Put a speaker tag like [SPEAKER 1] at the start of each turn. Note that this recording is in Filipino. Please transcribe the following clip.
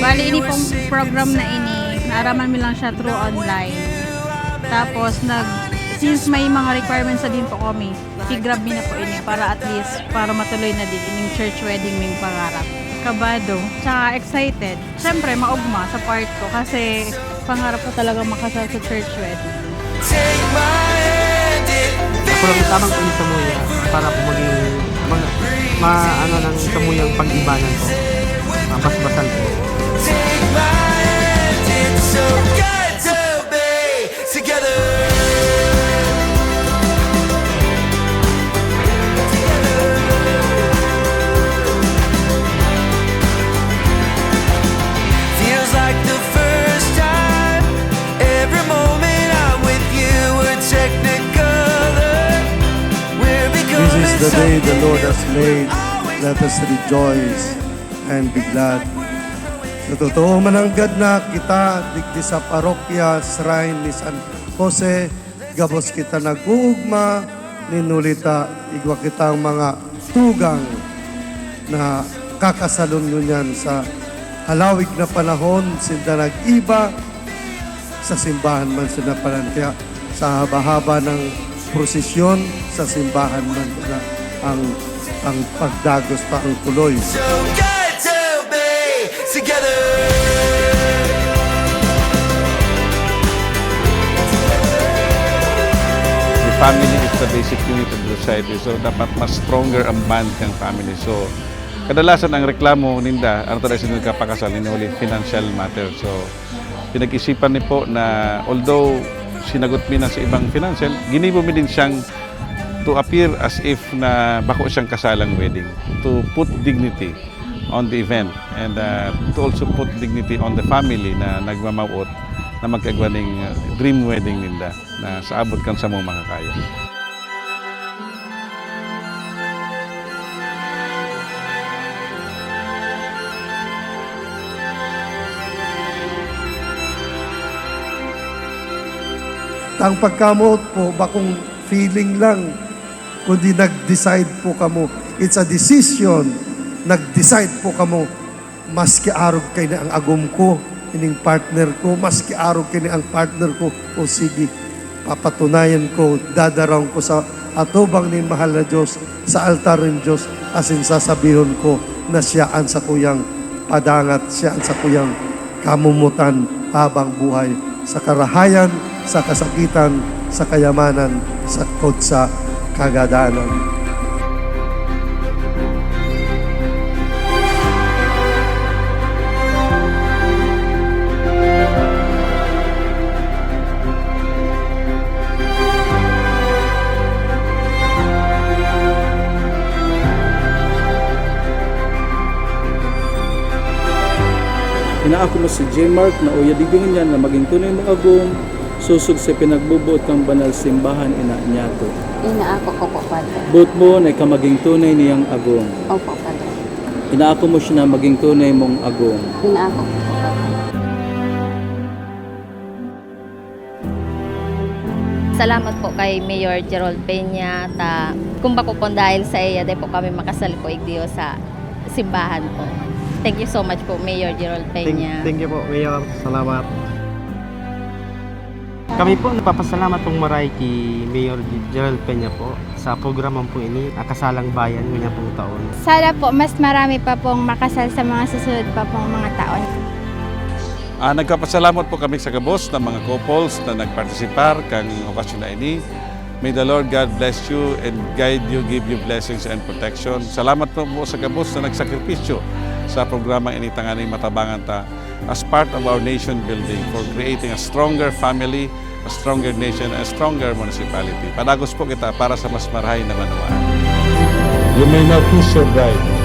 [SPEAKER 1] Bali, ini pong program na ini, naaraman mo lang siya through online. Tapos, since may mga requirements na din po kami, i-grab mi na po ini para at least, para matuloy na din ining church wedding ming pangarap. Kabado, tsaka excited. Siyempre, maugma sa part ko kasi pangarap ko talaga makasal sa church wedding.
[SPEAKER 2] Ako lang tamang kung sa muya para po maging maano ng samuyang pag-ibanan ko. Basbasan po.
[SPEAKER 3] This is the day the Lord has made. Let us rejoice and be glad. Sa totoo mananggad na kita, digdi sa parokya, shrine ni San Jose, gabos kita nag-uugma, ninulita, igwa kita ang mga tugang na kakasalon nyo niyan sa halawig na panahon, sinda nag-iba, sa simbahan man sinapalan. Kaya sa haba-haba ng prosesyon, sa simbahan man na ang pagdagos pa ang tuloy.
[SPEAKER 4] The family is the basic unit of the society, so dapat mas stronger ang band ng family. So kadalasan ang reklamo ninda, ano talaga sila nagkapakasal, ninuli financial matter. So pinag-isipan ni po na although sinagot mi na sa ibang financial, ginibo mi din siyang to appear as if na bako siyang kasalang wedding, to put dignity on the event and to also put dignity on the family na nagmamawot na magkagwaning dream wedding ninda na sa abot kan sa mong makakaya.
[SPEAKER 3] Ang pagkamot po, bakong feeling lang, kundi nag-decide po kamo. It's a decision. Nag-decide po kamo. Maski arog kay na ang agom ko, ining partner ko, maski arog kay na ang partner ko, o sige, papatunayan ko, dadaraw ko sa atubang ni mahal na Diyos, sa altar ng Diyos, asin sasabihin ko na siyaan sa kuyang padangat, siyaan sa kuyang kamumutan habang buhay, sa karahayan, sa kasakitan, sa kayamanan, sa kagadanan.
[SPEAKER 5] Inaako mo si J-Mark na uyadigin niya na maging tunay mong agong susog sa pinagbubuot kang banal simbahan ina niya to.
[SPEAKER 6] Inaako ko po, Padre.
[SPEAKER 5] Buot mo na ikaw maging tunay niyang agong.
[SPEAKER 6] Opo, Padre.
[SPEAKER 5] Inaako mo siya na maging tunay mong agong.
[SPEAKER 6] Inaako ko po, Padre.
[SPEAKER 7] Salamat po kay Mayor Gerald Peña ta kung bako po dahil sa iya dahil po kami makasal po igdiyo sa simbahan po. Thank you so much po Mayor Gerald Peña.
[SPEAKER 2] Thank you po, Mayor. Salamat. Kami po napapasalamat pong maray kay Mayor Gerald Peña po sa programang po ini, Akasalang Bayan, ngayon pong taon.
[SPEAKER 8] Sana po mas marami pa pong makasal sa mga susunod pa pong mga taon.
[SPEAKER 4] Nagkapasalamat po kami sa gabos ng mga couples na nagpartisipar kang okasyon na ini. May the Lord God bless you and guide you, give you blessings and protection. Salamat po sa gabos na nagsakripisyo sa programa initanganing matabangan ta as part of our nation building for creating a stronger family, a stronger nation, a stronger municipality. Padagos po kita para sa mas marahay na manuwaan.
[SPEAKER 9] You may now kiss your bride.